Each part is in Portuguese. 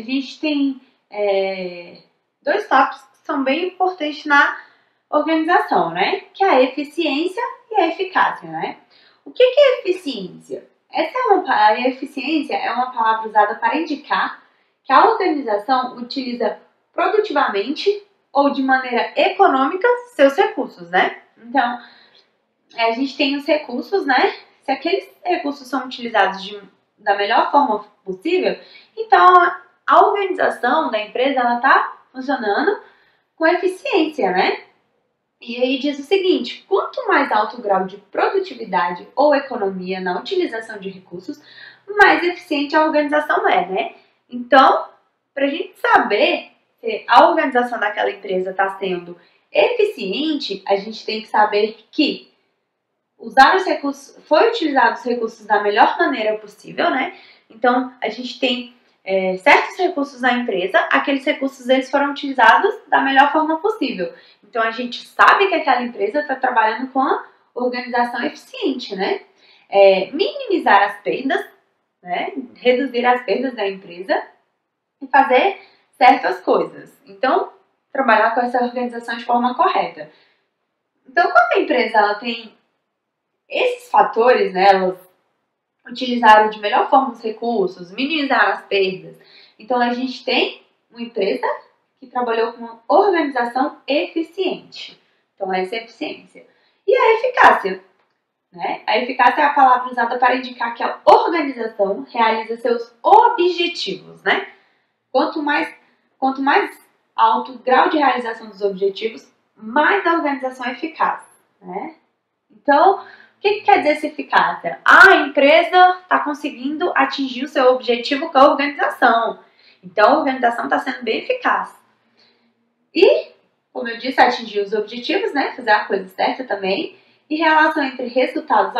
a gente tem dois tópicos que são bem importantes na organização, né? Que é a eficiência e a eficácia, né? O que é eficiência? A eficiência é uma palavra usada para indicar que a organização utiliza produtivamente ou de maneira econômica seus recursos, né? Então, a gente tem os recursos, né? Se aqueles recursos são utilizados da melhor forma possível, então a organização da empresa ela está funcionando com eficiência, né? E aí diz o seguinte: quanto mais alto o grau de produtividade ou economia na utilização de recursos, mais eficiente a organização é, né? Então, para a gente saber se a organização daquela empresa está sendo eficiente, a gente tem que saber que foi utilizado os recursos da melhor maneira possível, né? Então, a gente tem certos recursos na empresa, aqueles recursos eles foram utilizados da melhor forma possível. Então, a gente sabe que aquela empresa está trabalhando com a organização eficiente, né? Minimizar as perdas, né? Reduzir as perdas da empresa e fazer certas coisas. Então, trabalhar com essa organização de forma correta. Então, quando a empresa ela tem esses fatores, né, elas utilizaram de melhor forma os recursos, minimizaram as perdas. Então, a gente tem uma empresa que trabalhou com uma organização eficiente. Então, essa é a eficiência. E a eficácia, né? A eficácia é a palavra usada para indicar que a organização realiza seus objetivos, né? Quanto mais alto o grau de realização dos objetivos, mais a organização é eficaz, né? Então, o que quer dizer essa eficácia? A empresa está conseguindo atingir o seu objetivo com a organização. Então, a organização está sendo bem eficaz. E, como eu disse, atingir os objetivos, né? Fazer a coisa certa também. E relação entre resultados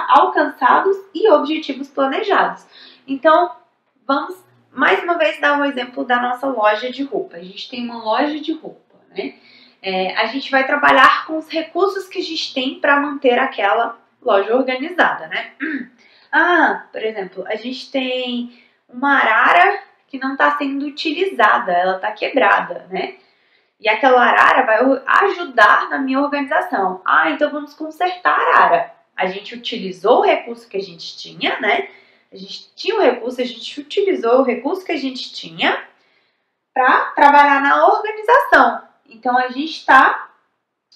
alcançados e objetivos planejados. Então, vamos mais uma vez dar um exemplo da nossa loja de roupa. A gente tem uma loja de roupa, né? A gente vai trabalhar com os recursos que a gente tem para manter aquela loja organizada, né? Por exemplo, a gente tem uma arara que não está sendo utilizada, ela está quebrada, né? E aquela arara vai ajudar na minha organização. Então vamos consertar a arara. A gente utilizou o recurso que a gente tinha, né? A gente tinha o recurso, a gente utilizou o recurso que a gente tinha para trabalhar na organização. Então, a gente está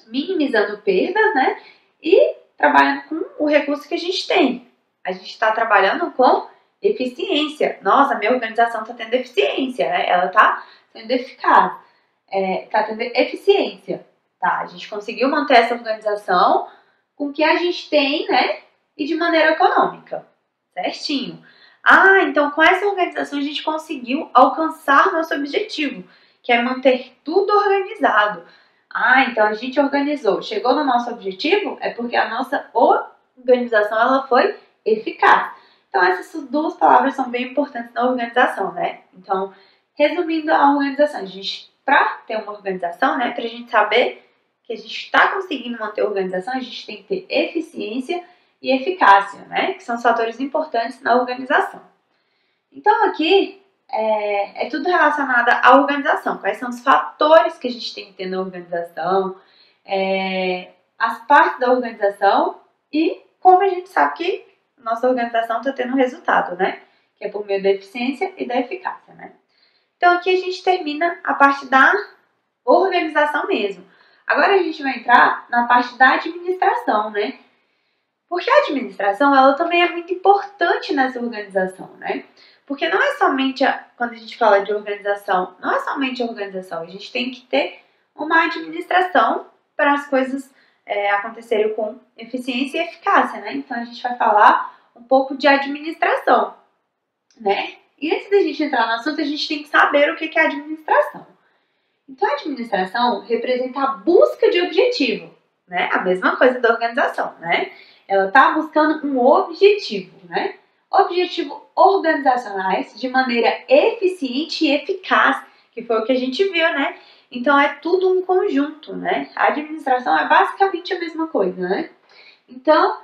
minimizando perdas, né? E trabalhando com o recurso que a gente tem. A gente está trabalhando com eficiência. Nossa, a minha organização está tendo eficiência, né? Ela está sendo eficaz. Está tendo eficiência. Tá? A gente conseguiu manter essa organização com o que a gente tem, né? E de maneira econômica. Certinho. Então com essa organização a gente conseguiu alcançar nosso objetivo, que é manter tudo organizado. Então a gente organizou, chegou no nosso objetivo, é porque a nossa organização ela foi eficaz. Então essas duas palavras são bem importantes na organização, né? Então, resumindo a organização, para ter uma organização, né, para a gente saber que a gente está conseguindo manter a organização, a gente tem que ter eficiência e eficácia, né? Que são os fatores importantes na organização. Então, aqui é tudo relacionado à organização. Quais são os fatores que a gente tem que ter na organização, as partes da organização e como a gente sabe que nossa organização está tendo resultado, né? Que é por meio da eficiência e da eficácia, né? Então, aqui a gente termina a parte da organização mesmo. Agora a gente vai entrar na parte da administração, né? Porque a administração, ela também é muito importante nessa organização, né? Porque não é somente, quando a gente fala de organização, não é somente a organização. A gente tem que ter uma administração para as coisas acontecerem com eficiência e eficácia, né? Então, a gente vai falar um pouco de administração, né? E antes da gente entrar no assunto, a gente tem que saber o que é administração. Então, a administração representa a busca de objetivo, né? A mesma coisa da organização, né? Ela está buscando um objetivo, né? Objetivos organizacionais de maneira eficiente e eficaz, que foi o que a gente viu, né? Então, é tudo um conjunto, né? A administração é basicamente a mesma coisa, né? Então,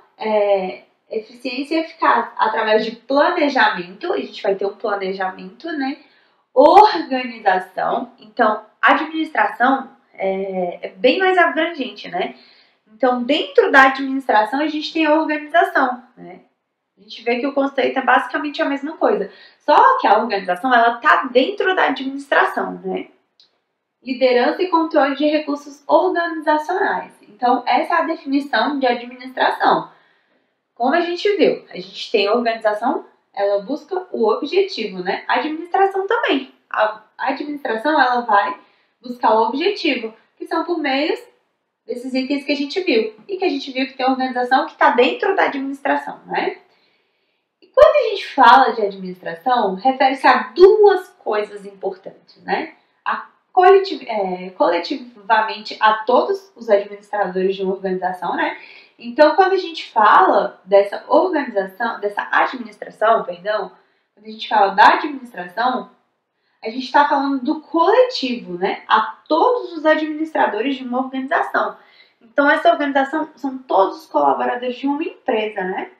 eficiência e eficaz através de planejamento, a gente vai ter um planejamento, né? organização. Então, administração é bem mais abrangente, né? Então, dentro da administração, a gente tem a organização, né? A gente vê que o conceito é basicamente a mesma coisa. Só que a organização, ela tá dentro da administração, né? Liderança e controle de recursos organizacionais. Então, essa é a definição de administração. Como a gente viu, a gente tem a organização, ela busca o objetivo, né? A administração também. A administração, ela vai buscar o objetivo, que são por meios desses itens que a gente viu. E que a gente viu que tem organização que está dentro da administração, né? E quando a gente fala de administração, refere-se a duas coisas importantes, né? Coletivamente a todos os administradores de uma organização, né? Então, quando a gente fala dessa organização, quando a gente fala da administração, a gente está falando do coletivo, né? A todos os administradores de uma organização. Então, essa organização são todos os colaboradores de uma empresa, né?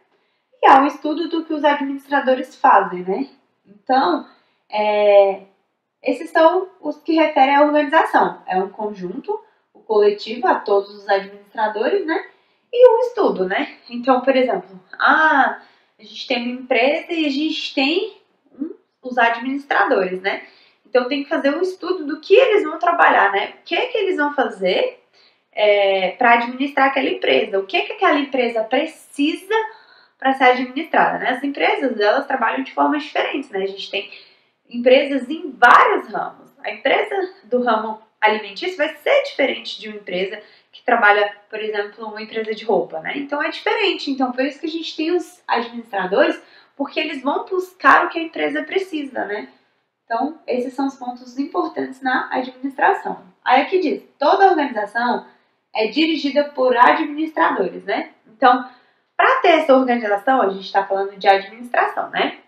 E há um estudo do que os administradores fazem, né? Então, esses são os que referem à organização. É um conjunto, o coletivo, a todos os administradores, né? E um estudo, né? Então, por exemplo, a gente tem uma empresa e a gente tem os administradores, né? Então, tem que fazer um estudo do que eles vão trabalhar, né? O que eles vão fazer para administrar aquela empresa. O que aquela empresa precisa para ser administrada, né? As empresas, elas trabalham de formas diferentes, né? A gente tem empresas em vários ramos. A empresa do ramo alimentício vai ser diferente de uma empresa que trabalha, por exemplo, uma empresa de roupa, né? Então é diferente. Então por isso que a gente tem os administradores, porque eles vão buscar o que a empresa precisa, né? Então esses são os pontos importantes na administração. Aí aqui diz, toda organização é dirigida por administradores, né? Então, para ter essa organização, a gente está falando de administração, né?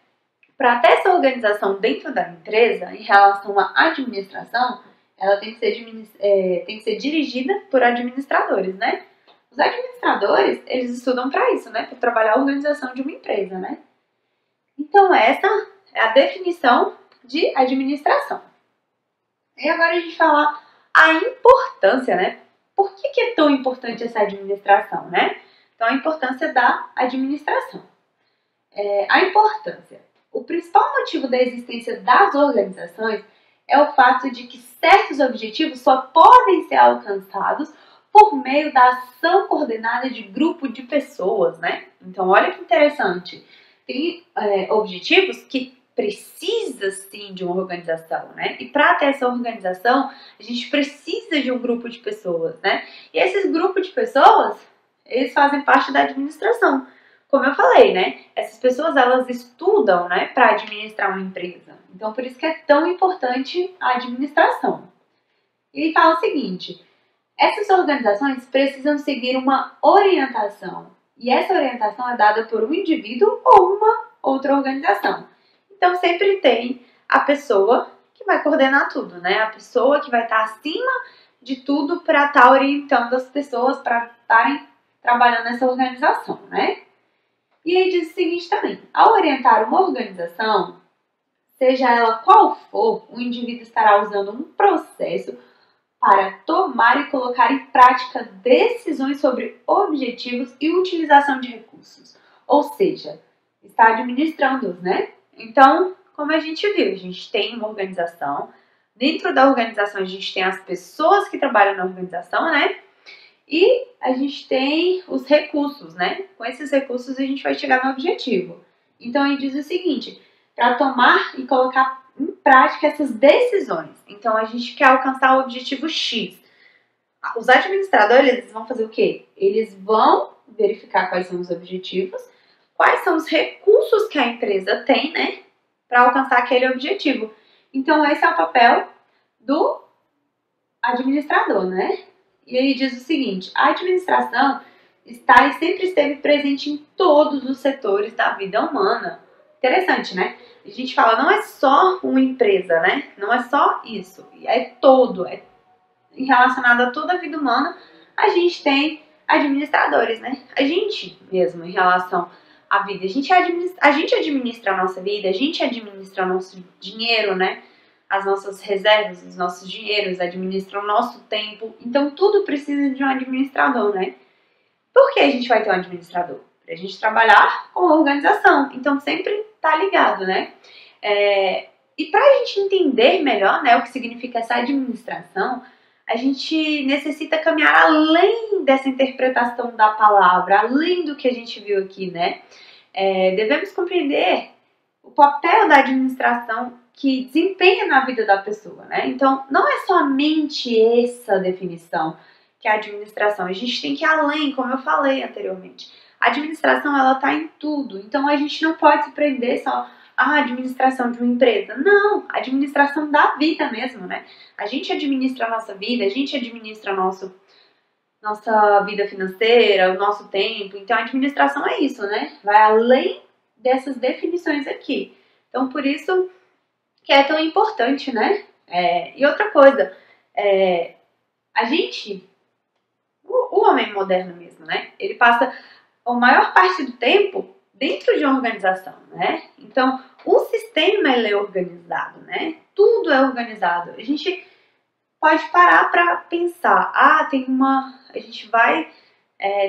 Para ter essa organização dentro da empresa, em relação à administração, ela tem que ser dirigida por administradores, né? Os administradores, eles estudam para isso, né? Para trabalhar a organização de uma empresa, né? Então, essa é a definição de administração. E agora a gente fala a importância, né? Por que é tão importante essa administração, né? Então, a importância da administração. A importância. O principal motivo da existência das organizações é o fato de que certos objetivos só podem ser alcançados por meio da ação coordenada de grupo de pessoas, né? Então, olha que interessante. Tem objetivos que precisa, sim, de uma organização, né? E para ter essa organização, a gente precisa de um grupo de pessoas, né? E esses grupos de pessoas, eles fazem parte da administração. Como eu falei, né? Essas pessoas, elas estudam, né, para administrar uma empresa. Então, por isso que é tão importante a administração. E ele fala o seguinte, essas organizações precisam seguir uma orientação. E essa orientação é dada por um indivíduo ou uma outra organização. Então, sempre tem a pessoa que vai coordenar tudo, né? A pessoa que vai estar acima de tudo para estar orientando as pessoas para estarem trabalhando nessa organização, né? E aí diz o seguinte também, ao orientar uma organização, seja ela qual for, o indivíduo estará usando um processo para tomar e colocar em prática decisões sobre objetivos e utilização de recursos. Ou seja, está administrando-os, né? Então, como a gente viu, a gente tem uma organização, dentro da organização a gente tem as pessoas que trabalham na organização, né? E a gente tem os recursos, né? Com esses recursos a gente vai chegar no objetivo. Então, ele diz o seguinte, para tomar e colocar em prática essas decisões. Então, a gente quer alcançar o objetivo X. Os administradores, eles vão fazer o quê? Eles vão verificar quais são os objetivos, quais são os recursos que a empresa tem, né? Para alcançar aquele objetivo. Então, esse é o papel do administrador, né? E ele diz o seguinte, a administração está e sempre esteve presente em todos os setores da vida humana. Interessante, né? A gente fala, não é só uma empresa, né? Não é só isso. É todo, é relacionado a toda a vida humana. A gente tem administradores, né? A gente mesmo, em relação à vida. A gente administra a nossa vida, a gente administra o nosso dinheiro, né? as nossas reservas, os nossos dinheiros, administra o nosso tempo. Então, tudo precisa de um administrador, né? Por que a gente vai ter um administrador? Para a gente trabalhar com organização. Então, sempre tá ligado, né? E para a gente entender melhor, né, o que significa essa administração, a gente necessita caminhar além dessa interpretação da palavra, além do que a gente viu aqui, né? Devemos compreender o papel da administração que desempenha na vida da pessoa, né? Então, não é somente essa definição que é a administração. A gente tem que ir além, como eu falei anteriormente. A administração, ela tá em tudo. Então, a gente não pode se prender só à administração de uma empresa. Não, a administração da vida mesmo, né? A gente administra a nossa vida, a gente administra a nossa vida financeira, o nosso tempo. Então, a administração é isso, né? Vai além dessas definições aqui. Então, por isso que é tão importante, né? E outra coisa, a gente, o homem moderno mesmo, né? Ele passa a maior parte do tempo dentro de uma organização, né? Então, o sistema, ele é organizado, né? Tudo é organizado. A gente pode parar para pensar, a gente vai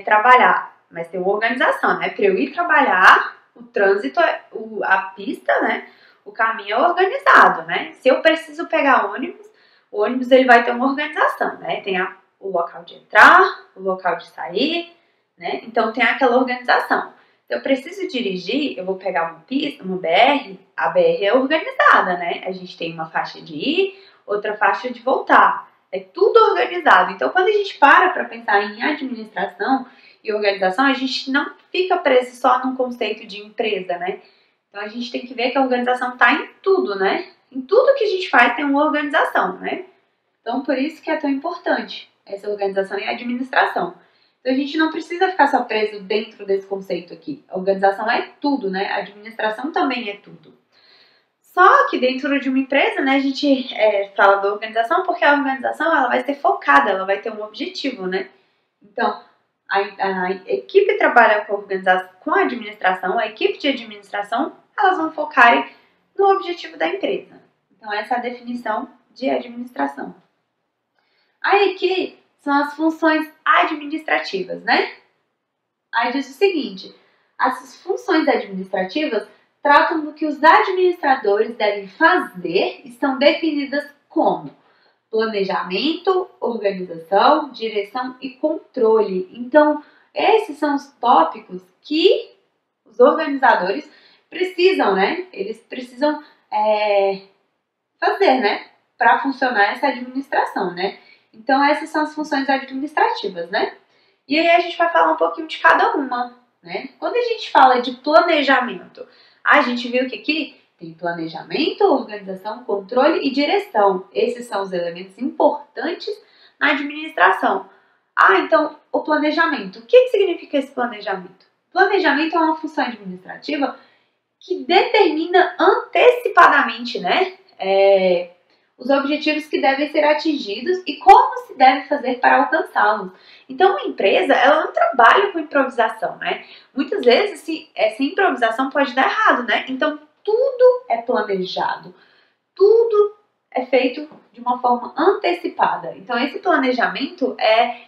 trabalhar, mas tem uma organização, né? Para eu ir trabalhar, o trânsito, a pista, né? O caminho é organizado, né? Se eu preciso pegar ônibus, o ônibus ele vai ter uma organização, né? Tem o local de entrar, o local de sair, né? Então tem aquela organização. Se eu preciso dirigir, eu vou pegar uma pista, uma BR, a BR é organizada, né? A gente tem uma faixa de ir, outra faixa de voltar. É tudo organizado. Então, quando a gente para pensar em administração e organização, a gente não fica preso só num conceito de empresa, né? Então, a gente tem que ver que a organização está em tudo, né? Em tudo que a gente faz tem uma organização, né? Então, por isso que é tão importante essa organização e administração. Então, a gente não precisa ficar só preso dentro desse conceito aqui. A organização é tudo, né? A administração também é tudo. Só que dentro de uma empresa, né, a gente fala da organização porque a organização ela vai ser focada, ela vai ter um objetivo, né? Então, a equipe trabalha com a administração, a equipe de administração, elas vão focar no objetivo da empresa. Então, essa é a definição de administração. Aí aqui são as funções administrativas, né? Aí diz o seguinte, as funções administrativas tratam do que os administradores devem fazer e são definidas como planejamento, organização, direção e controle. Então, esses são os tópicos que os organizadores precisam, né? Eles precisam fazer, né? Para funcionar essa administração, né? Então, essas são as funções administrativas, né? E aí a gente vai falar um pouquinho de cada uma, né? Quando a gente fala de planejamento, a gente viu que aqui tem planejamento, organização, controle e direção. Esses são os elementos importantes na administração. Então, o planejamento. O que significa esse planejamento? Planejamento é uma função administrativa que determina antecipadamente, né? Os objetivos que devem ser atingidos e como se deve fazer para alcançá-los. Então, uma empresa, ela não trabalha com improvisação, né? Muitas vezes, essa improvisação pode dar errado, né? Então, tudo é planejado. Tudo é feito de uma forma antecipada. Então, esse planejamento é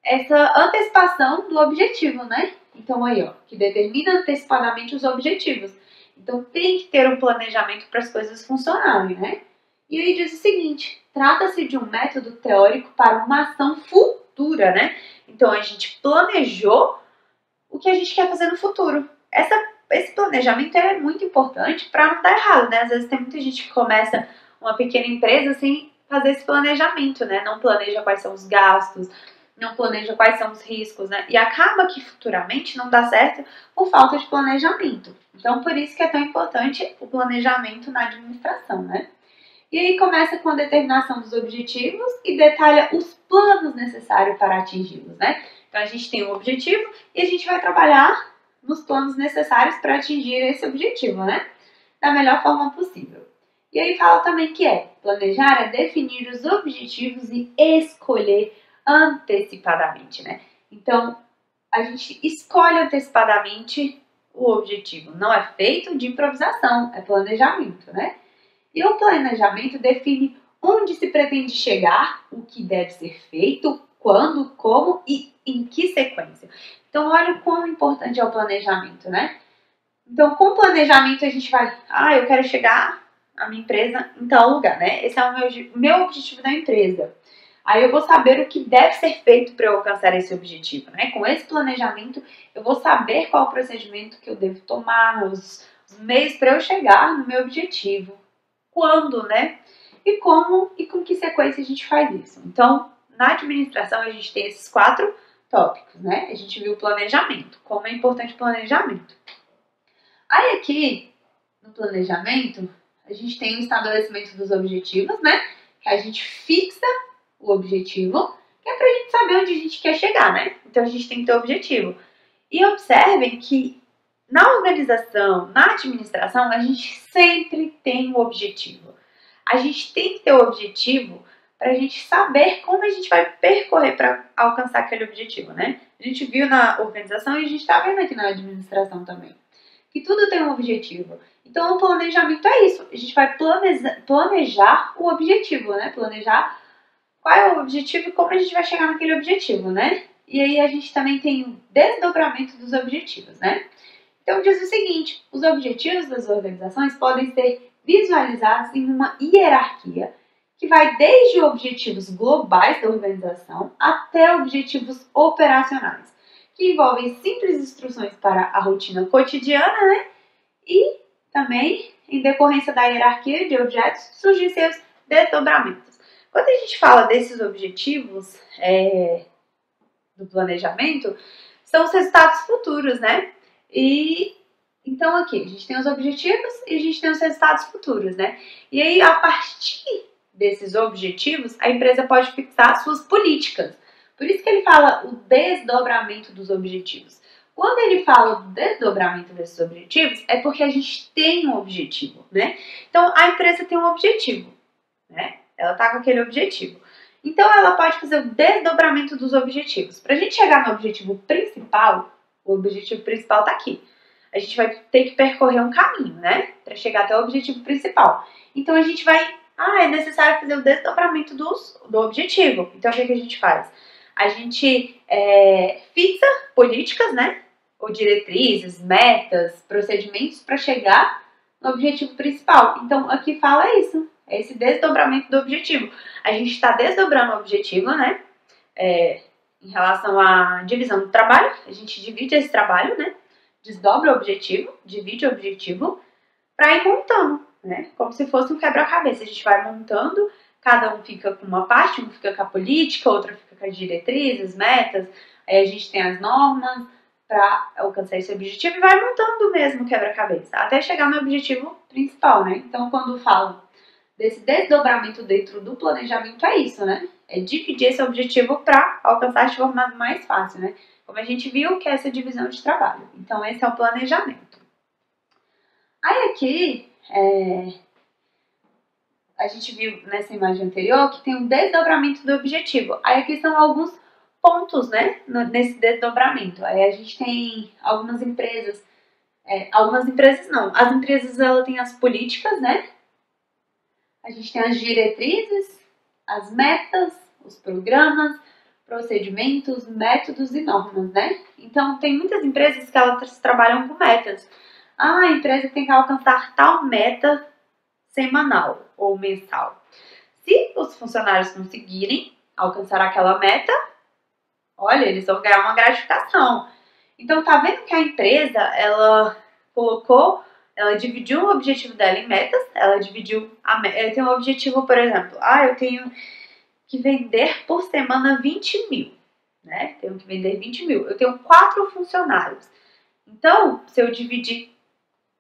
essa antecipação do objetivo, né? Então, aí, ó, que determina antecipadamente os objetivos. Então, tem que ter um planejamento para as coisas funcionarem, né? E aí diz o seguinte, trata-se de um método teórico para uma ação futura, né? Então, a gente planejou o que a gente quer fazer no futuro. Esse planejamento é muito importante para não dar errado, né? Às vezes tem muita gente que começa uma pequena empresa sem fazer esse planejamento, né? Não planeja quais são os gastos, não planeja quais são os riscos, né? E acaba que futuramente não dá certo por falta de planejamento. Então, por isso que é tão importante o planejamento na administração, né? E aí começa com a determinação dos objetivos e detalha os planos necessários para atingi-los, né? Então a gente tem um objetivo e a gente vai trabalhar nos planos necessários para atingir esse objetivo, né? Da melhor forma possível. E aí fala também que planejar é definir os objetivos e escolher antecipadamente, né? Então a gente escolhe antecipadamente o objetivo. Não é feito de improvisação, é planejamento, né? E o planejamento define onde se pretende chegar, o que deve ser feito, quando, como e em que sequência. Então, olha o quão importante é o planejamento, né? Então, com o planejamento, a gente vai... eu quero chegar a minha empresa em tal lugar, né? Esse é o meu objetivo da empresa. Aí eu vou saber o que deve ser feito para eu alcançar esse objetivo, né? Com esse planejamento, eu vou saber qual o procedimento que eu devo tomar, os meios para eu chegar no meu objetivo. Quando, né? E como e com que sequência a gente faz isso. Então, na administração, a gente tem esses 4 tópicos, né? A gente viu o planejamento, como é importante o planejamento. Aí aqui, no planejamento, a gente tem o estabelecimento dos objetivos, né? Que a gente fixa o objetivo, que é pra gente saber onde a gente quer chegar, né? Então a gente tem que ter o objetivo. E observem que na organização, na administração, a gente sempre tem um objetivo. A gente tem que ter o objetivo para a gente saber como a gente vai percorrer para alcançar aquele objetivo, né? A gente viu na organização e a gente está vendo aqui na administração também. Que tudo tem um objetivo. Então, o planejamento é isso. A gente vai planejar o objetivo, né? Planejar qual é o objetivo e como a gente vai chegar naquele objetivo, né? E aí a gente também tem o desdobramento dos objetivos, né? Então, diz o seguinte, os objetivos das organizações podem ser visualizados em uma hierarquia que vai desde objetivos globais da organização até objetivos operacionais, que envolvem simples instruções para a rotina cotidiana, né? E também, em decorrência da hierarquia de objetos, surgem seus desdobramentos. Quando a gente fala desses objetivos do planejamento, são os resultados futuros, né? E então aqui, a gente tem os objetivos e a gente tem os resultados futuros, né? E aí, a partir desses objetivos, a empresa pode fixar suas políticas. Por isso que ele fala o desdobramento dos objetivos. Quando ele fala do desdobramento desses objetivos, é porque a gente tem um objetivo, né? Então, a empresa tem um objetivo, né? Ela tá com aquele objetivo. Então, ela pode fazer o desdobramento dos objetivos. Para a gente chegar no objetivo principal, o objetivo principal tá aqui. A gente vai ter que percorrer um caminho, né? Para chegar até o objetivo principal. Então, a gente vai... é necessário fazer o desdobramento do objetivo. Então, o que a gente faz? A gente fixa políticas, né? Ou diretrizes, metas, procedimentos para chegar no objetivo principal. Então, aqui fala isso. É esse desdobramento do objetivo. A gente está desdobrando o objetivo, né? Em relação à divisão do trabalho. A gente divide esse trabalho, né? Desdobra o objetivo, divide o objetivo para ir montando, né? Como se fosse um quebra-cabeça. A gente vai montando, cada um fica com uma parte, um fica com a política, outra fica com as diretrizes, metas. Aí a gente tem as normas para alcançar esse objetivo e vai montando mesmo o quebra-cabeça, até chegar no objetivo principal, né? Então, quando falo desse desdobramento dentro do planejamento, é isso, né? É dividir esse objetivo para alcançar de forma mais fácil, né? Como a gente viu, que é essa divisão de trabalho. Então, esse é o planejamento. Aí aqui, a gente viu nessa imagem anterior que tem um desdobramento do objetivo. Aí aqui são alguns pontos, né, nesse desdobramento. Aí a gente tem algumas empresas não. As empresas, elas têm as políticas, né? A gente tem as diretrizes, as metas, os programas, procedimentos, métodos e normas, né? Então, tem muitas empresas que elas trabalham com metas. A empresa tem que alcançar tal meta semanal ou mensal. Se os funcionários conseguirem alcançar aquela meta, olha, eles vão ganhar uma gratificação. Então, tá vendo que a empresa, ela dividiu o objetivo dela em metas, ela tem um objetivo, por exemplo, eu tenho que vender por semana 20 mil, né? Tenho que vender 20 mil. Eu tenho 4 funcionários. Então, se eu dividir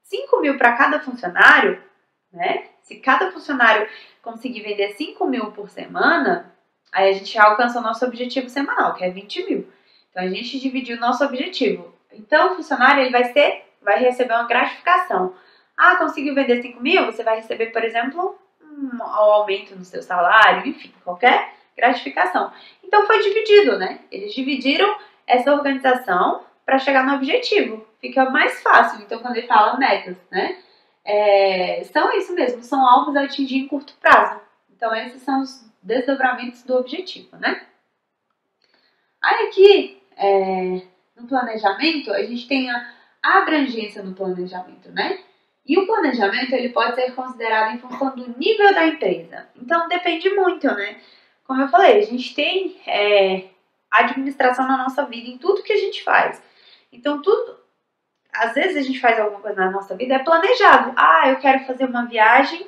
5 mil para cada funcionário, né? Se cada funcionário conseguir vender 5 mil por semana, aí a gente já alcança o nosso objetivo semanal, que é 20 mil. Então, a gente dividiu o nosso objetivo. Então, o funcionário ele vai receber uma gratificação. Conseguiu vender 5 mil? Você vai receber, por exemplo, um aumento no seu salário, enfim, qualquer gratificação. Então, foi dividido, né? Eles dividiram essa organização para chegar no objetivo. Fica mais fácil. Então, quando ele fala metas, né? são isso mesmo, são alvos a atingir em curto prazo. Então, esses são os desdobramentos do objetivo, né? Aí aqui, no planejamento, a gente tem a abrangência no planejamento, né? E o planejamento, ele pode ser considerado em função do nível da empresa. Então, depende muito, né? Como eu falei, a gente tem administração na nossa vida, em tudo que a gente faz. Então, às vezes a gente faz alguma coisa na nossa vida, é planejado. Ah, eu quero fazer uma viagem,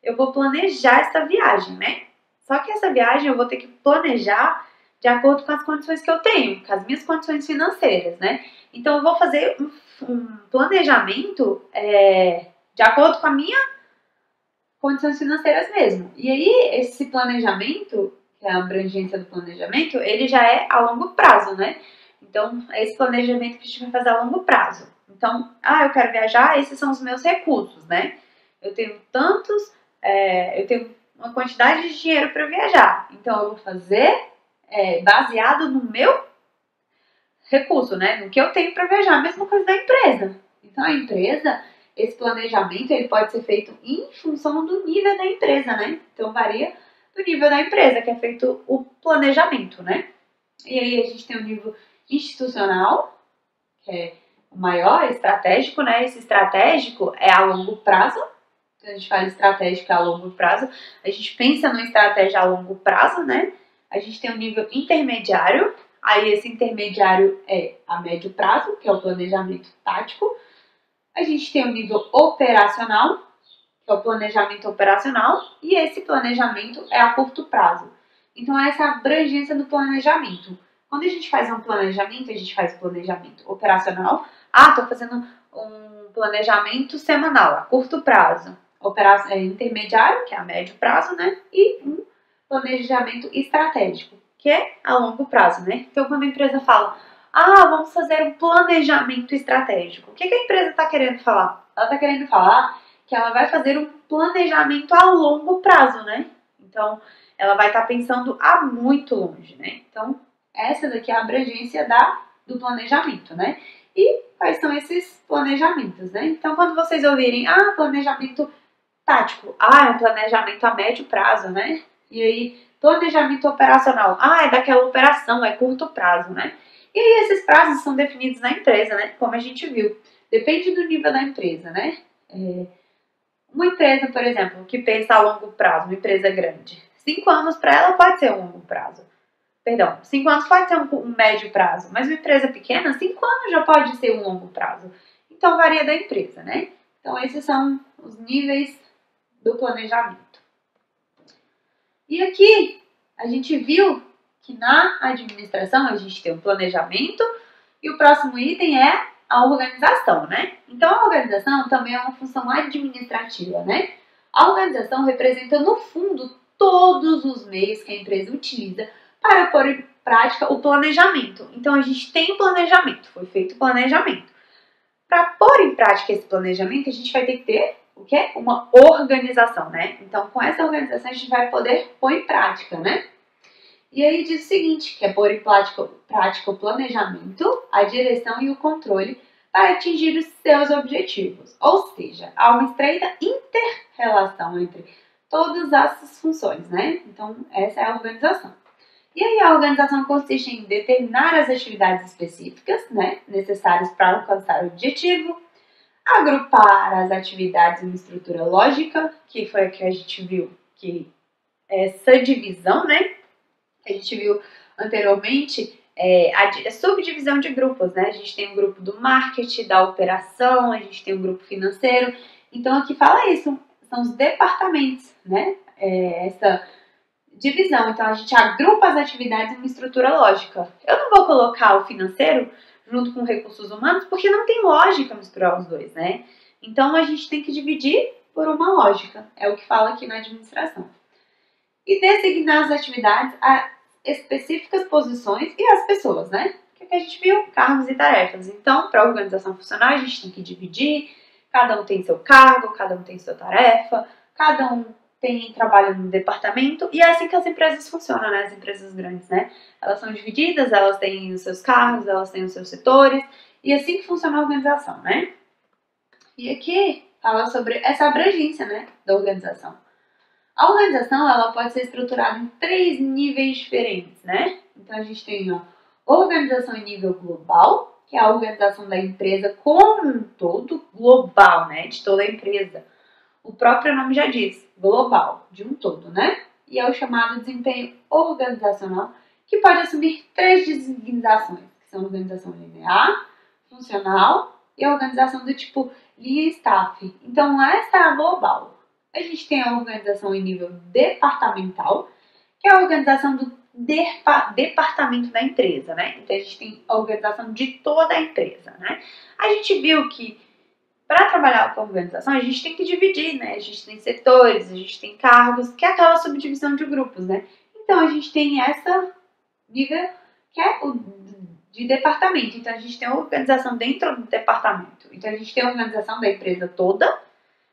eu vou planejar essa viagem, né? Só que essa viagem eu vou ter que planejar de acordo com as condições que eu tenho, com as minhas condições financeiras, né? Então eu vou fazer um planejamento de acordo com a minha condições financeiras mesmo. E aí esse planejamento, que é a abrangência do planejamento, ele já é a longo prazo, né? Então é esse planejamento que a gente vai fazer a longo prazo. Então, eu quero viajar, esses são os meus recursos, né? Eu tenho eu tenho uma quantidade de dinheiro para viajar. Então eu vou fazer baseado no meu recurso, né? No que eu tenho para viajar. A mesma coisa da empresa. Então a empresa, esse planejamento, ele pode ser feito em função do nível da empresa, né? Então varia do nível da empresa que é feito o planejamento, né? E aí a gente tem o nível institucional, que é o maior, estratégico, né? Esse estratégico é a longo prazo. Quando a gente fala estratégico a longo prazo, a gente pensa numa estratégia a longo prazo, né? A gente tem o nível intermediário, aí esse intermediário é a médio prazo, que é o planejamento tático. A gente tem o nível operacional, que é o planejamento operacional, e esse planejamento é a curto prazo. Então, essa é a abrangência do planejamento. Quando a gente faz um planejamento, a gente faz o planejamento operacional. Estou fazendo um planejamento semanal, a curto prazo. Intermediário, que é a médio prazo, né? E um planejamento estratégico, que é a longo prazo, né? Então, quando a empresa fala, vamos fazer um planejamento estratégico, o que a empresa está querendo falar? Ela está querendo falar que ela vai fazer um planejamento a longo prazo, né? Então, ela vai estar pensando a muito longe, né? Então, essa daqui é a abrangência do planejamento, né? E quais são esses planejamentos, né? Então, quando vocês ouvirem, planejamento tático, é um planejamento a médio prazo, né? E aí, planejamento operacional, é daquela operação, é curto prazo, né? E aí, esses prazos são definidos na empresa, né? Como a gente viu, depende do nível da empresa, né? Uma empresa, por exemplo, que pensa a longo prazo, uma empresa grande, 5 anos para ela pode ser um longo prazo. 5 anos pode ser um médio prazo, mas uma empresa pequena, 5 anos já pode ser um longo prazo. Então, varia da empresa, né? Então, esses são os níveis do planejamento. E aqui, a gente viu que na administração a gente tem o planejamento e o próximo item é a organização, né? Então, a organização também é uma função administrativa, né? A organização representa, no fundo, todos os meios que a empresa utiliza para pôr em prática o planejamento. Então, a gente tem planejamento, foi feito o planejamento. Para pôr em prática esse planejamento, a gente vai ter que ter o quê? Uma organização, né? Então, com essa organização, a gente vai poder pôr em prática, né? E aí diz o seguinte, que é pôr em prática o planejamento, a direção e o controle para atingir os seus objetivos. Ou seja, há uma estreita inter-relação entre todas essas funções, né? Então, essa é a organização. E aí a organização consiste em determinar as atividades específicas, né, necessárias para alcançar o objetivo, agrupar as atividades em uma estrutura lógica, que foi a que a gente viu, que essa divisão, né, que a gente viu anteriormente, a subdivisão de grupos, né, a gente tem um grupo do marketing, da operação, a gente tem um grupo financeiro, então aqui fala isso, são os departamentos, né, essa divisão, então a gente agrupa as atividades em uma estrutura lógica. Eu não vou colocar o financeiro junto com recursos humanos, porque não tem lógica misturar os dois, né? Então a gente tem que dividir por uma lógica, é o que fala aqui na administração. E designar as atividades a específicas posições e as pessoas, né? O que a gente viu? Cargos e tarefas. Então, para a organização funcionar, a gente tem que dividir, cada um tem seu cargo, cada um tem sua tarefa, cada um trabalho no departamento, e é assim que as empresas funcionam, né? As empresas grandes, né? Elas são divididas, elas têm os seus cargos, elas têm os seus setores, e é assim que funciona a organização, né? E aqui fala sobre essa abrangência, né, da organização. A organização, ela pode ser estruturada em 3 níveis diferentes, né? Então, a gente tem a organização em nível global, que é a organização da empresa como um todo, global, né? De toda a empresa. O próprio nome já diz, global, de um todo, né? E é o chamado desempenho organizacional, que pode assumir 3 designações, que são a organização linear, funcional e a organização do tipo linha staff. Então, essa é a global. A gente tem a organização em nível departamental, que é a organização do departamento da empresa, né? Então, a gente tem a organização de toda a empresa, né? A gente viu que para trabalhar com a organização, a gente tem que dividir, né? A gente tem setores, a gente tem cargos, que é aquela subdivisão de grupos, né? Então, a gente tem essa nível que é o de departamento. Então, a gente tem a organização dentro do departamento. Então, a gente tem a organização da empresa toda,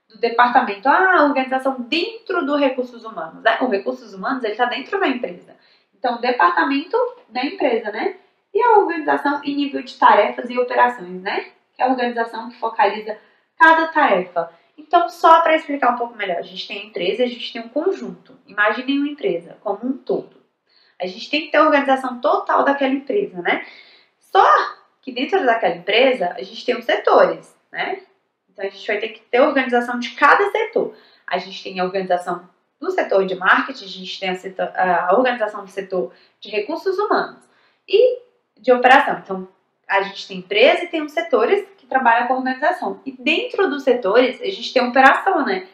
do departamento, a organização dentro do recursos humanos, né? O recursos humanos, ele está dentro da empresa. Então, o departamento da empresa, né? E a organização em nível de tarefas e operações, né? Que é a organização que focaliza cada tarefa. Então, só para explicar um pouco melhor, a gente tem a empresa e a gente tem um conjunto. Imaginem uma empresa como um todo. A gente tem que ter a organização total daquela empresa, né? Só que dentro daquela empresa, a gente tem os setores, né? Então, a gente vai ter que ter a organização de cada setor. A gente tem a organização do setor de marketing, a gente tem a organização do setor de recursos humanos e de operação. Então, a gente tem empresa e tem os setores que trabalham com a organização. E dentro dos setores, a gente tem a operação, né?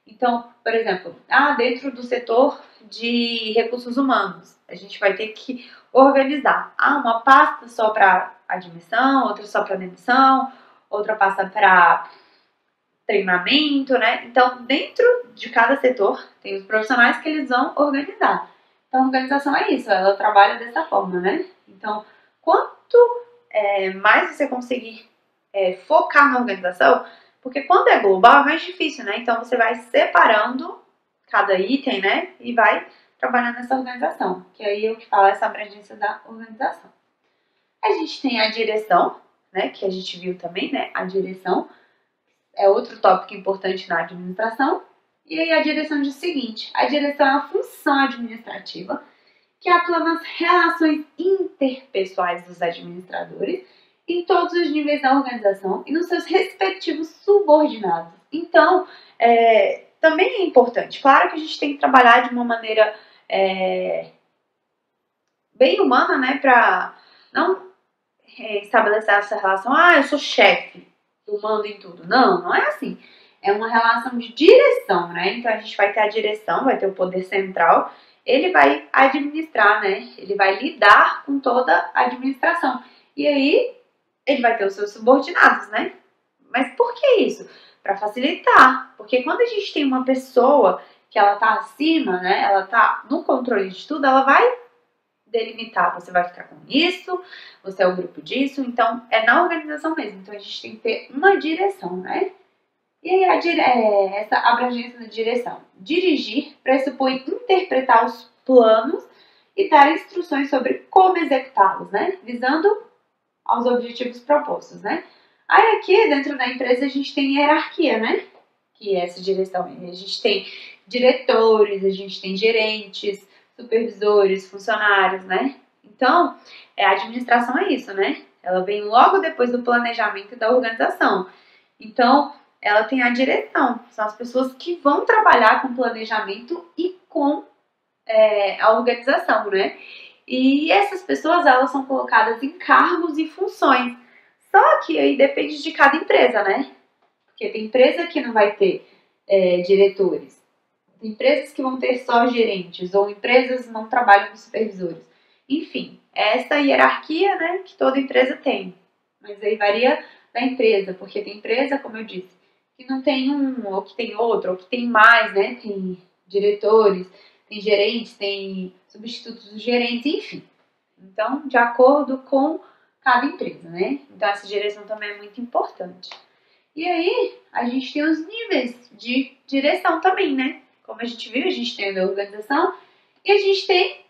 Então, por exemplo, dentro do setor de recursos humanos, a gente vai ter que organizar. Uma pasta só para admissão, outra só para demissão, outra pasta para treinamento, né? Então, dentro de cada setor, tem os profissionais que eles vão organizar. Então, a organização é isso, ela trabalha dessa forma, né? Então, quanto mais você conseguir focar na organização, porque quando é global é mais difícil, né? Então, você vai separando cada item, né? E vai trabalhando nessa organização, que aí é o que fala essa abrangência da organização. A gente tem a direção, né? Que a gente viu também, né? A direção é outro tópico importante na administração. E aí a direção diz o seguinte: a direção é a função administrativa que atua nas relações interpessoais dos administradores em todos os níveis da organização e nos seus respectivos subordinados. Então, também é importante. Claro que a gente tem que trabalhar de uma maneira bem humana, né, para não estabelecer essa relação. Eu sou chefe, eu mando em tudo. Não, não é assim. É uma relação de direção, né? Então a gente vai ter a direção, vai ter o poder central, ele vai administrar, né? Ele vai lidar com toda a administração. E aí ele vai ter os seus subordinados, né? Mas por que isso? Para facilitar. Porque quando a gente tem uma pessoa que ela tá acima, né? Ela tá no controle de tudo, ela vai delimitar, você vai ficar com isso, você é o grupo disso, então é na organização mesmo. Então a gente tem que ter uma direção, né? E aí essa abrangência da direção. Dirigir pressupõe interpretar os planos e dar instruções sobre como executá-los, né? Visando aos objetivos propostos, né? Aí aqui dentro da empresa a gente tem hierarquia, né? Que é essa direção. A gente tem diretores, a gente tem gerentes, supervisores, funcionários, né? Então, a administração é isso, né? Ela vem logo depois do planejamento e da organização. Então, ela tem a direção, são as pessoas que vão trabalhar com planejamento e com a organização, né? E essas pessoas, elas são colocadas em cargos e funções. Só que aí depende de cada empresa, né? Porque tem empresa que não vai ter diretores. Tem empresas que vão ter só gerentes, ou empresas não trabalham com supervisores. Enfim, é essa hierarquia, né, que toda empresa tem. Mas aí varia da empresa, porque tem empresa, como eu disse, que não tem um, ou que tem outro, ou que tem mais, né? Tem diretores, tem gerentes, tem substitutos dos gerentes, enfim. Então, de acordo com cada empresa, né? Então, essa direção também é muito importante. E aí, a gente tem os níveis de direção também, né? Como a gente viu, a gente tem o da organização e a gente tem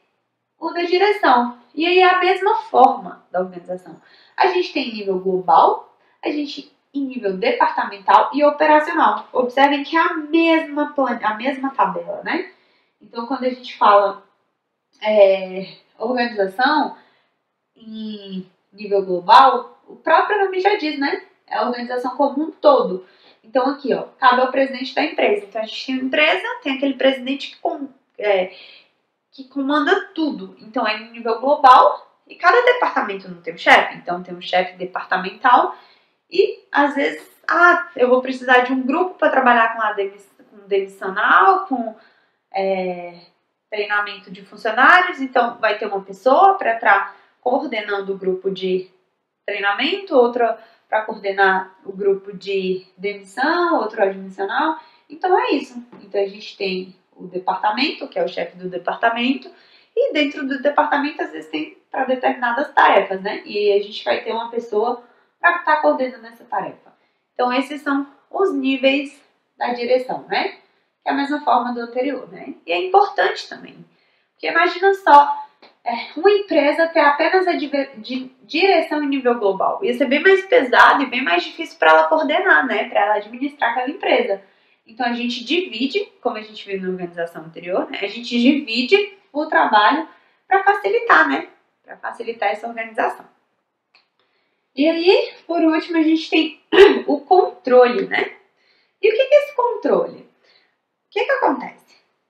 o da direção. E aí é a mesma forma da organização. A gente tem nível global, a gente em nível departamental e operacional. Observem que é a mesma tabela, né? Então, quando a gente fala organização em nível global, o próprio nome já diz, né? É a organização como um todo. Então, aqui, ó, cabe ao presidente da empresa. Então, a gente tem uma empresa, tem aquele presidente que comanda tudo. Então, é em nível global e cada departamento não tem um chefe. Então, tem um chefe departamental e, às vezes, eu vou precisar de um grupo para trabalhar com demissional, com treinamento de funcionários. Então, vai ter uma pessoa para estar coordenando o grupo de treinamento, outra para coordenar o grupo de demissão, outro admissional. Então, é isso. Então, a gente tem o departamento, que é o chefe do departamento, e dentro do departamento, às vezes, tem para determinadas tarefas, né? E a gente vai ter uma pessoa para estar coordenando essa tarefa. Então, esses são os níveis da direção, né? Que é a mesma forma do anterior, né? E é importante também, porque imagina só, uma empresa ter apenas a direção em nível global. Ia ser bem mais pesado e bem mais difícil para ela coordenar, né? Para ela administrar aquela empresa. Então, a gente divide, como a gente viu na organização anterior, né? A gente divide o trabalho para facilitar, né? Para facilitar essa organização. E aí, por último, a gente tem o controle, né? E o que é esse controle? O que acontece?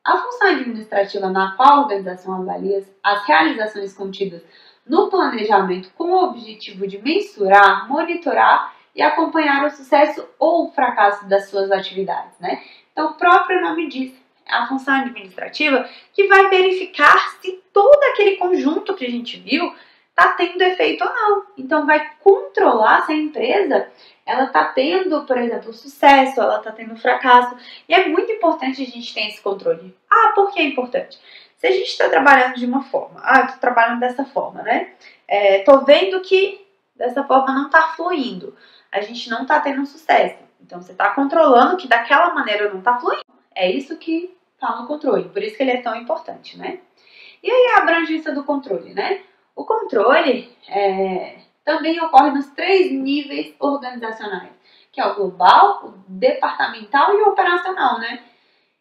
A função administrativa na qual a organização avalia as realizações contidas no planejamento com o objetivo de mensurar, monitorar e acompanhar o sucesso ou o fracasso das suas atividades, né? Então, o próprio nome diz, é a função administrativa que vai verificar se todo aquele conjunto que a gente viu está tendo efeito ou não. Então, vai controlar se a empresa ela está tendo, por exemplo, sucesso, ela está tendo fracasso. E é muito importante a gente ter esse controle. Por que é importante? Se a gente está trabalhando de uma forma, eu estou trabalhando dessa forma, né? Estou vendo que dessa forma não está fluindo. A gente não está tendo sucesso. Então, você está controlando que daquela maneira não está fluindo. É isso que está no controle. Por isso que ele é tão importante, né? E aí a abrangência do controle, né? O controle também ocorre nos 3 níveis organizacionais, que é o global, o departamental e o operacional, né?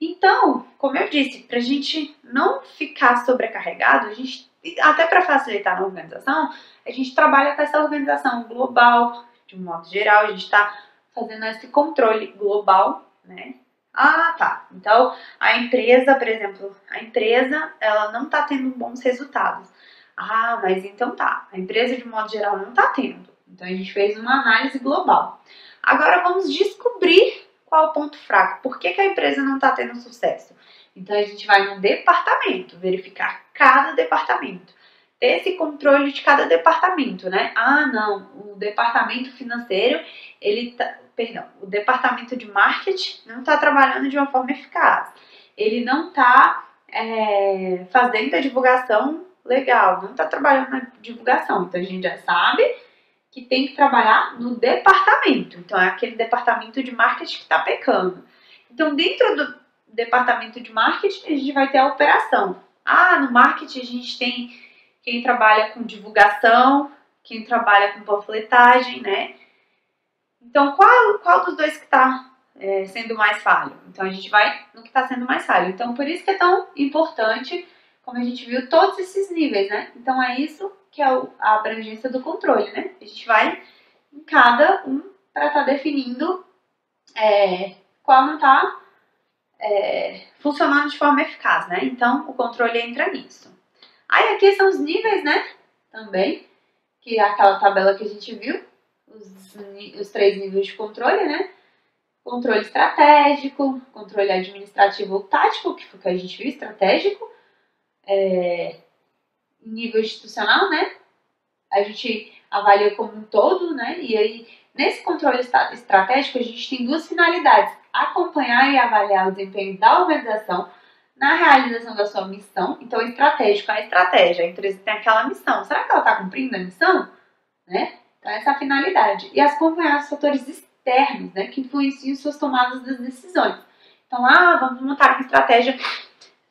Então, como eu disse, para a gente não ficar sobrecarregado, a gente, até para facilitar na organização, a gente trabalha com essa organização global, de um modo geral, a gente está fazendo esse controle global, né? Então, a empresa, por exemplo, ela não está tendo bons resultados. Mas então a empresa de modo geral não está tendo. Então, a gente fez uma análise global. Agora, vamos descobrir qual é o ponto fraco. Por que a empresa não está tendo sucesso? Então, a gente vai no departamento, verificar cada departamento. Ter esse controle de cada departamento, né? O departamento financeiro, o departamento de marketing não está trabalhando de uma forma eficaz. Ele não está fazendo a divulgação legal, não está trabalhando na divulgação. Então, a gente já sabe que tem que trabalhar no departamento. Então, é aquele departamento de marketing que está pecando. Então, dentro do departamento de marketing, a gente vai ter a operação. No marketing, a gente tem quem trabalha com divulgação, quem trabalha com panfletagem, né? Então, qual dos dois que está sendo mais falho? Então, a gente vai no que está sendo mais falho. Então, por isso que é tão importante, como a gente viu, todos esses níveis, né? Então, é isso que é a abrangência do controle, né? A gente vai em cada um para estar definindo qual não está funcionando de forma eficaz, né? Então, o controle entra nisso. Aí, aqui são os níveis, né? Também, que é aquela tabela que a gente viu, os 3 níveis de controle, né? Controle estratégico, controle administrativo ou tático, que foi o que a gente viu, estratégico. Nível institucional, né? A gente avalia como um todo, né? E aí, nesse controle estratégico, a gente tem 2 finalidades: acompanhar e avaliar o desempenho da organização na realização da sua missão. Então, estratégico é a estratégia. A empresa tem aquela missão. Será que ela está cumprindo a missão? Né? Então, essa é a finalidade. E acompanhar os fatores externos, né? Que influenciam suas tomadas das decisões. Então, vamos montar uma estratégia,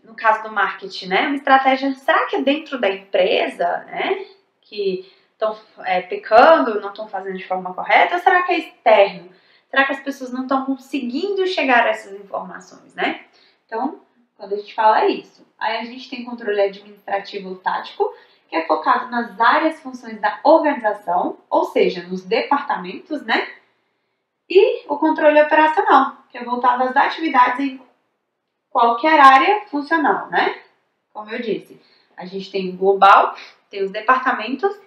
no caso do marketing, né? Uma estratégia, será que é dentro da empresa, né? Que estão pecando, não estão fazendo de forma correta, ou será que é externo? Será que as pessoas não estão conseguindo chegar a essas informações, né? Então, quando a gente fala isso, aí a gente tem controle administrativo tático, que é focado nas áreas e funções da organização, ou seja, nos departamentos, né? E o controle operacional, que é voltado às atividades em qualquer área funcional, né? Como eu disse, a gente tem o global, tem os departamentos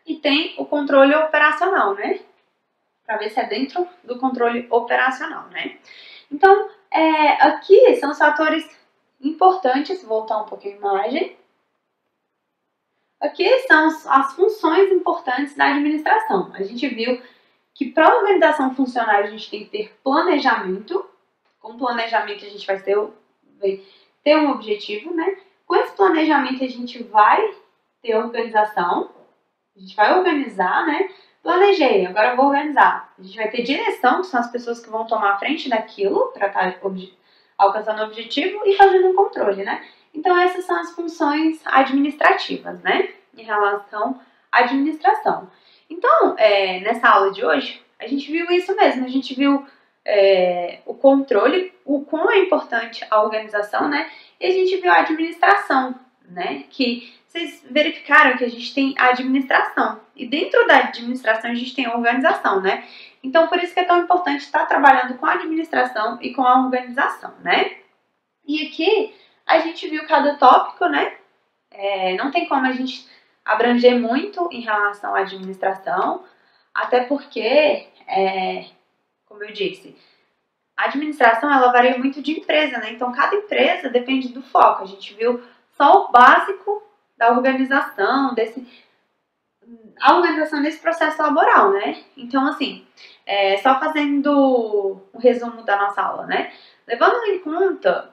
e tem o controle operacional, né? Para ver se é dentro do controle operacional, né? Então, aqui são os fatores importantes, vou voltar um pouquinho a imagem. Aqui são as funções importantes da administração. A gente viu que para a organização funcionar a gente tem que ter planejamento. Com planejamento a gente vai ter um objetivo, né? Com esse planejamento a gente vai ter organização, a gente vai organizar, né? Planejei, agora eu vou organizar. A gente vai ter direção, que são as pessoas que vão tomar a frente daquilo para estar alcançando o objetivo e fazendo um controle, né? Então essas são as funções administrativas, né? Em relação à administração. Então, nessa aula de hoje, a gente viu isso mesmo, a gente viu o controle, o quão é importante a organização, né? E a gente viu a administração, né? Que vocês verificaram que a gente tem a administração. E dentro da administração a gente tem a organização, né? Então, por isso que é tão importante estar trabalhando com a administração e com a organização, né? E aqui a gente viu cada tópico, né? Não tem como a gente abranger muito em relação à administração, até porque, como eu disse, a administração ela varia muito de empresa, né? Então, cada empresa depende do foco. A gente viu só o básico da organização, a organização desse processo laboral, né? Então, assim, só fazendo um resumo da nossa aula, né? Levando em conta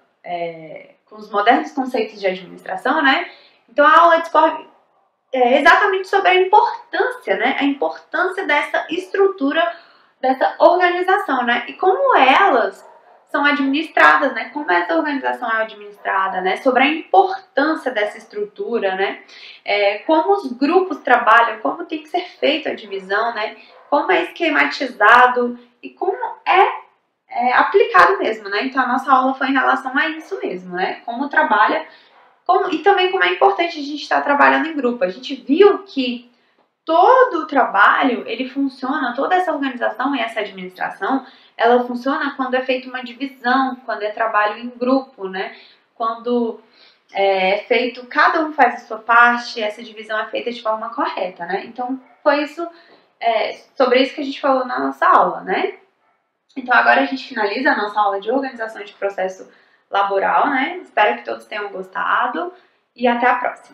com os modernos conceitos de administração, né? Então, a aula discorre exatamente sobre a importância, né? A importância dessa estrutura, dessa organização, né? E como elas são administradas, né? Como essa organização é administrada, né? Sobre a importância dessa estrutura, né? Como os grupos trabalham, como tem que ser feita a divisão, né? Como é esquematizado e como é aplicado mesmo, né? Então a nossa aula foi em relação a isso mesmo, né? Como trabalha, e também como é importante a gente estar trabalhando em grupo. A gente viu que todo o trabalho, ele funciona, toda essa organização e essa administração, ela funciona quando é feita uma divisão, quando é trabalho em grupo, né? Quando é feito, cada um faz a sua parte, essa divisão é feita de forma correta, né? Então, foi isso, sobre isso que a gente falou na nossa aula, né? Então, agora a gente finaliza a nossa aula de organização de processo laboral, né? Espero que todos tenham gostado e até a próxima.